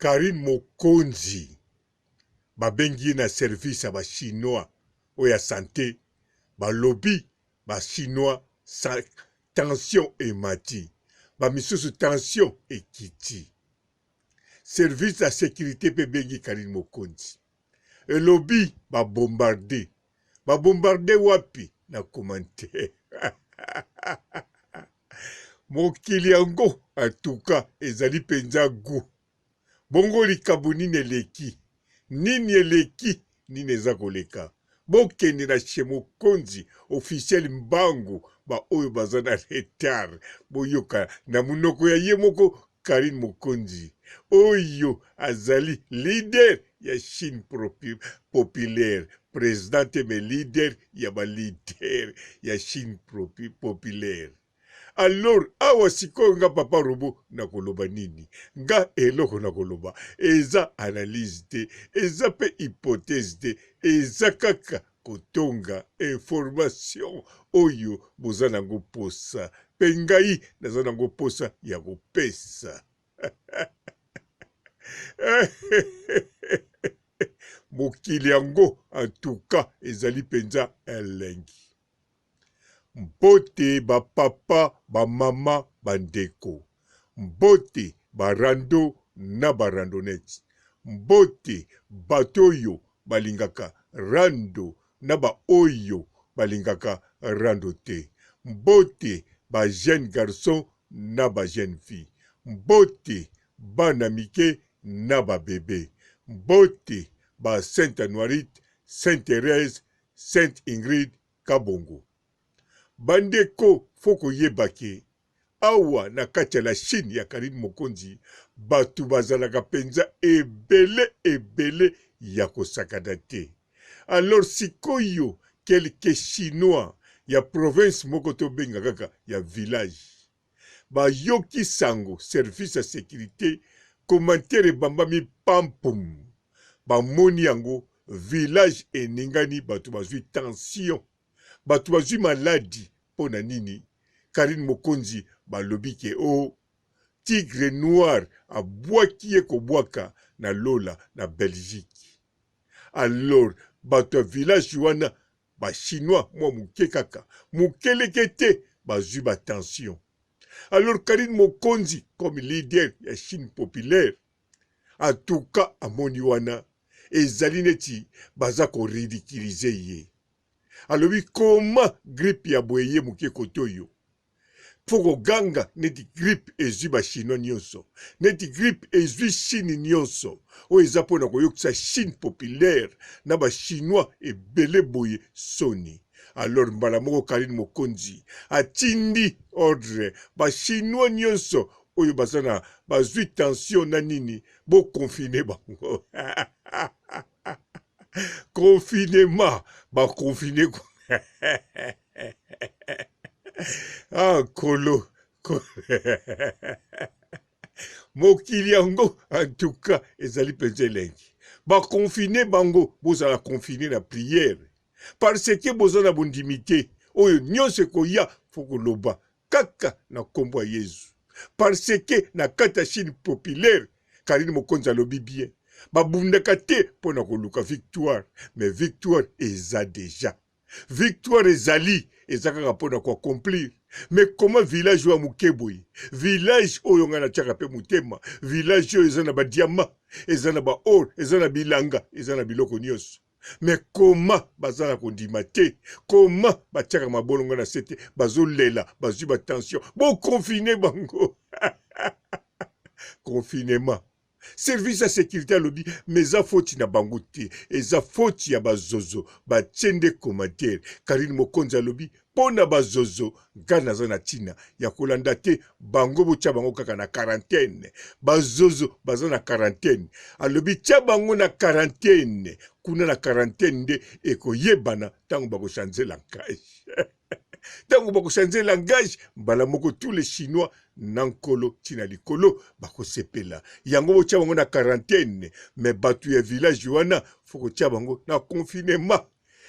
Karine Mokonzi babengi na service ya chinois oya santé balobi chinois tension emati misusu tension ekiti service ya sécurité pe bengi Karine Mokonzi elobi bombarder wapi na commentaire mokili yango en tout cas ezali penza gu bongo likabu nini eleki nini eza koleka bokende na chez Mokonzi officiel mbangu oyo baza na retard boyoka na munoko ya ye moko Karine Mokonzi oyo azali leader ya Chine populaire présidente mais leader ya leader ya Chine populaire. Alors awa sikoyo nga papa robo na koloba nini nga eloko na koloba eza analyse te eza pe hypothèse te eza kaka kotonga information oyo boza nango posa pe ngai naza nango posa ya kopesa mokili yango en tout cas ezali penza elengi mbote papa mama bandeko mbote barando na barandonete mbote batoyo balingaka rando na oyo balingaka rando te mbote jeune garçon na jeune fille mbote bana mike na bébé mbote Sainte Anuarite, Sainte Thérèse, Sainte Ingrid Kabongo. Bandeko foko yebake awa na kati ya la Chine ya Karine Mokonzi batu bazalaka penza ebele ya kosakana te. Alors sikoyo quelques chinois ya province moko to benga kaka ya village yoki sango service ya sécurité commentaire bambami pampum moni yango village eningani batu bazwi tension batu bazwi maladi pona nini Karine Mokonzi balobi ke tigre noir abwaki ye kobwaka na lola na Belgique. Alors batu village wana chinois mwa muke kaka mukeleke te bazwi tension. Alors Karine Mokonzi comme leader ya Chine populaire en tout cas amoni wana ezali neti baza ko ridiculiser ye. Alobi koma grippe ya boye muke kotoyo. Foko ganga neti grippe ezwi chinois nyonso. Neti grippe ezwi Chine nyonso. O eza pona koyokisa Chine populaire na chinois ebele boye soni. Alors mbala moko Karine Mokonzi atindi ordre chinois nyonso oyo bazana bazwi tension na nini bo confiner bango. Confinement confiner kolo mokili yango en tout cas ezali penza elengi confiner bango bozala confiner na prière parce que bozana bondimité oyo nyonso koya foko loba kaka na kombo ya Yesu parce que na kata Chine populaire Karine Mokonzi alobi bien babundaka te pona koluka victoire mais victoire eza déjà victoire ezali ezakaka pona ko accomplir. Mais comment village wa mukeboyi village oyo nga na tiaka pe mutema village oyo eza na diamant eza na or eza na bilanga eza na biloko nyonso. Mais comment bazala kondima te comment batiaka mabolongo na sete bazolela bazwi tension bo confiner bango confinement. Service à sécurité alobi mais a foti na bango te eza foti ya bazozo batiende commentaire. Karine Mokonzi alobi pona bazozo gana za na tina ya kolanda te bango botia bango kaka na quarantaine bazozo baza na quarantaine alobi tia bango na quarantaine kuna na quarantaine nde ekoyebana tango bako changer langage tango bako changer langage mbala moko tous les chinois nankolo tina likolo bako sepela yango botia bango na quarantaine mais batu ya village wana foko tia bango na confinement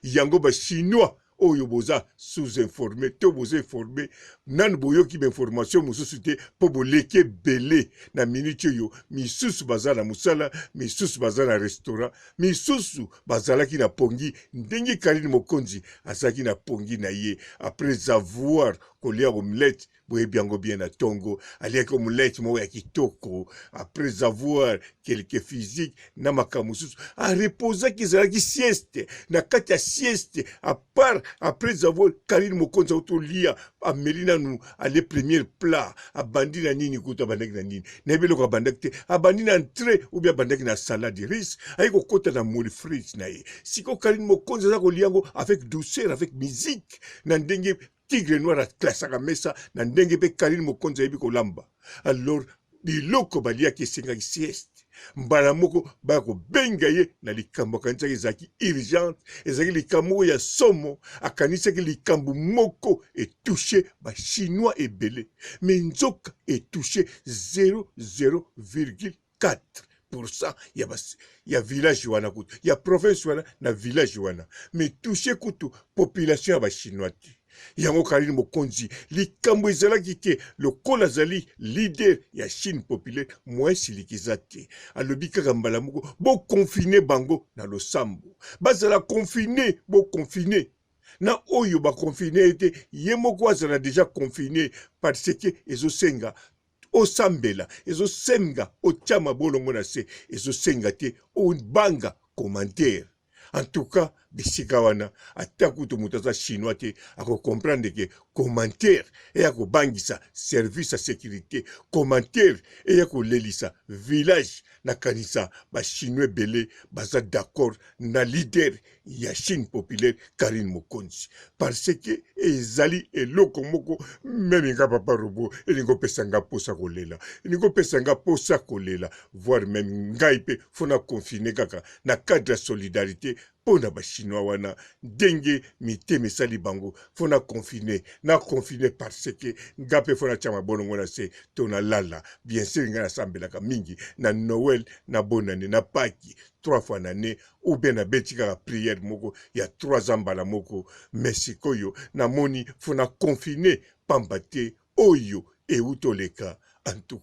yango chinois oyo boza sous-informé to boza informé nanu boyoki information mosusu te po boleke belé na minute oyo misusu baza na musala misusu baza na restaurant misusu bazalaki na pongi ndenge Karine Mokonzi azalaki na pongi na ye après avoir kolia omelette boyebi yango bien na tongo aliaki omelette moko ya kitoko après avoir quelque physique na makambo mosusu arepozaki ezalaki sieste na kati ya sieste à part après avoir Karine Mokonzi autolia ameli nanu ale premier plat abandi na nini kutu abandaki na nini nayebi eloko abandaki te abandi na entrée ou bien abandaki na salade riche ayi kokota na moli frites na ye siko Karine Mokonzi aza kolia yango avec douceur avec musique na ndenge tigre noir aklasaka mesa na ndenge mpe Karine Mokonzi ayebi kolamba alors biloko baliaki esengaki sieste mbala moko baya kobenga ye na likambo akanisaki ezalaki urgente ezalaki likambo ya somo akanisaki likambo moko etouche bachinois ebele me nzoka etouche 0,4% ya village wana kutu ya province wana na village wana me touche kutu population ya bachinois te yango Karine Mokonzi likambo ezalaki te lokola azali leader ya Chine populaire moins silikiza te alobi kaka mbala moko bokonfine bango na losambo bazala konfine bokonfine na oyo bakonfine ete ye moko azala deja konfine parce que ezosenga osambela ezosenga otia mabolongo na se ezosenga te obanga commentaire. En tout cas, bisika wana ata kutu moto aza chinois te comprendre que commentaire eya kobangisa service à sécurité commentaire eya kolelisa village nakanisa bachinois ebele baza d'accord na leader ya Chine populaire Karine Mokonzi parce que ezali eloko moko meme nga papa robo elingi opesa nga posa kolela elingi opesa nga posa kolela voire même ngai mpe fona confine kaka na cadre ya solidarité pona bachinois wana ndenge mitema esali bango fona confine na confine parce que nga mpe fona tia mabolongo na se to na lala bien sûr nga nasambelaka mingi na Noël na bonne année na Pâques 3 fois en année ou bien na beti kaka prière moko ya 3 ans mbala moko mais sikoyo na moni fona confine pamba te oyo eutoleka. En tout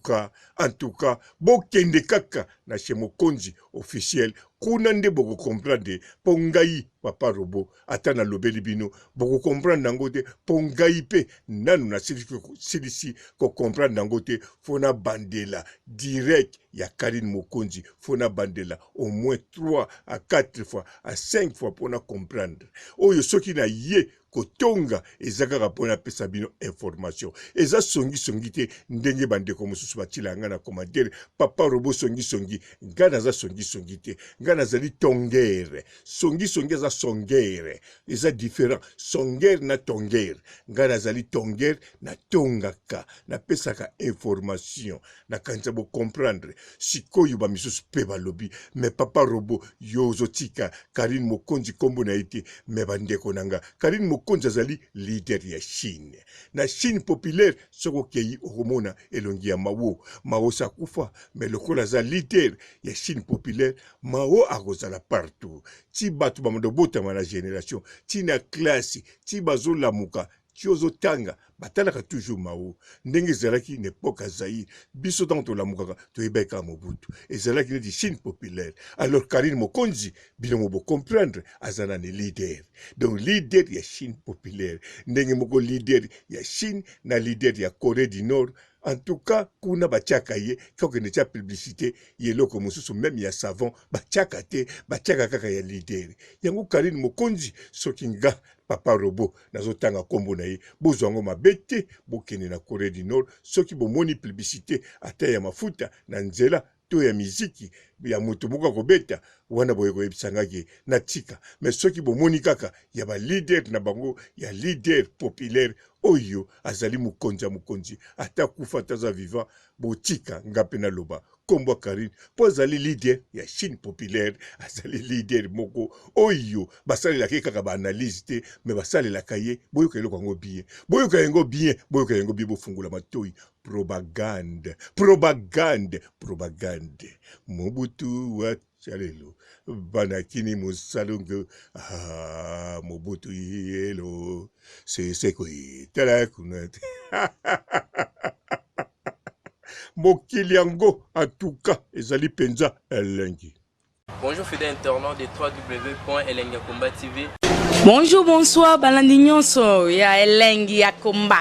cas, bokende kaka na chez Mokonzi officiel, kuna nde boko comprendre pongai papa robo ata na lobeli bino boko comprendre nango te pongai pe nanu na silisi ko comprendre nango te fona bandela direct ya Karine Mokonzi fona bandela au moins 3 à 4 fois à 5 fois pona comprendre oyo soki na ye kotonga ezaka pona pesa bino information eza songi te ndenge bandeko mosusu batila nga na commentaire papa robo songi ngana za songi te ngana zali tongere songi eza songere eza différent songere na tongere ngana zali tongere na tongaka na pesaka information na kanza bo comprendre sikoyo ba misusu pe balobi mais papa robo yozotika Karine Mokonzi kombo na ite me bandeko nanga Karine Mokonzi azali leader ya Chine na Chine populaire soko kei okomona elongi ya Mao sakufa mais lokola za leader ya Chine populaire Mao akozala partout ti batu bamondo botama na génération ti na classe ti bazolamuka ti ozotanga batalaka toujours Mao ndenge ezalaki na époque Zaïre biso tango tolamukaka toyebaka Mobutu ezalaki neti Chine populaire alors Karine Mokonzi bino mobo comprendre azana ne leader donc leader ya Chine populaire ndenge moko leader ya Chine na leader ya Corée du Nord. En tout cas, kuna bachaka ye, quand on est publicité, yeloko mosusu même ya savon, bachaka te, bachaka kaka ya leader. Yango Karine Mokonzi, sokinga papa robo, nazotanga kombo na ye, bozwango mabete, bokene na Corée du Nord, soki bomoni publicité, ata ya mafuta, na nzela, to ya miziki, ya moto moko kobeta, wana boye koyebisangaki na tika. Mais soki bomoni kaka, ya ba leader na bango, ya leader populaire, oyo azali mukonzi ata kufa taza vivant botika ngape na loba kombo Karine po azali leader ya Chine populaire azali leader moko oyo basali la kaka ba analyse te mais basali la kaye boyoka eloko ngo bien boyoka yango bien bofungula matoi propagande Mobutu Chalelo. Banakini musalungu. Mobutu yelo. C'est quoi? Talakunat. Mokiliango, en tout cas, ezali penza elengi. Bonjour fidèles internautes de www.elengiakomba TV. Bonjour, bonsoir, Balandinionso, ya Elengi Yakomba,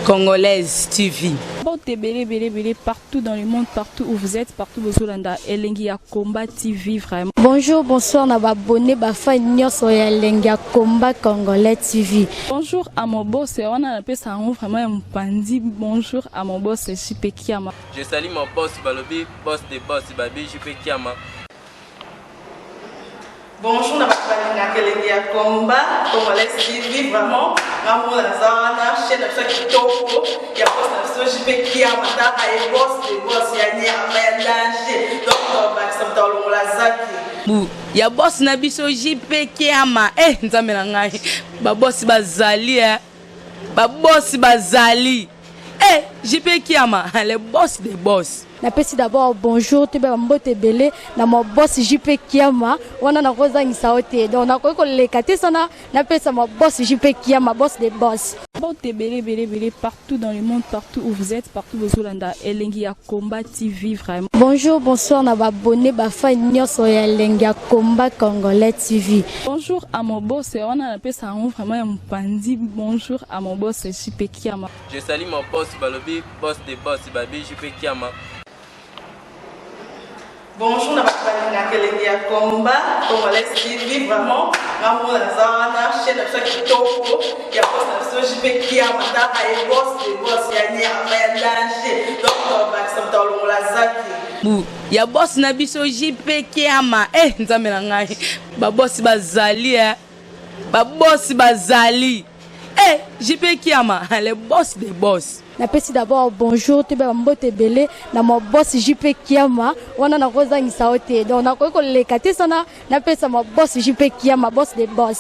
Congolaise TV. Bon, belé partout dans le monde, partout où vous êtes, partout où vous êtes, Elengi Yakomba TV, vraiment. Bonjour, bonsoir, na abonné bafa nyonso ya Elengi Yakomba Congolais TV. Bonjour à mon boss, on a appelé ça vraiment un pandi. Bonjour à mon boss, JP Kiama. Je salue mon boss Balobi, boss des boss Babi, JP Kiama. Bonjour, na Elengi Yakomba Congolais TV, vraiment. Maman la zana, chaîne de chaque kitoko, ya boss na JP Kiama, ta ay boss des boss ya ni a danger. Donc ba ça dans la zaki. Ya boss na biso JP Kiama, nzambe na ngai. Ba boss bazali ba boss bazali. JP Kiama, le boss des boss. Napesi d'abord bonjour, te ba mbote belé na mo boss JP Kiama, wana na kozangisa ote. Donc na ko lekate sana, napesa mo boss JP Kiama, boss des boss. Bon, belé partout dans le monde, partout où vous êtes, partout où vous êtes, Elengi Yakomba TV, vraiment. Bonjour, bonsoir, na abonné bafa nyonso ya Elengi Yakomba Congolais TV. Bonjour à mon boss, on a appelé ça vraiment un pandi. Bonjour à mon boss, JP Kiama. Je salue mon boss Balobi, boss des boss Babi, JP Kiama. Bonjour, na Elengi Yakomba Congolais TV, vraiment. Maman la zana, chaîne de chaque kitoko, ya boss na JP Kiama, ta ay boss des boss ya ni a danger. Donc ba ça dans la zaki. Ya boss na biso JP Kiama, nzambe na ngai. Ba boss bazali ba boss bazali. JP Kiama, le boss des boss. Napesi d'abord bonjour, te ba mbote belé na mo boss JP Kiama, wana na kozangisa ote. Donc na ko lekate sana, napesa mo boss JP Kiama, boss des boss.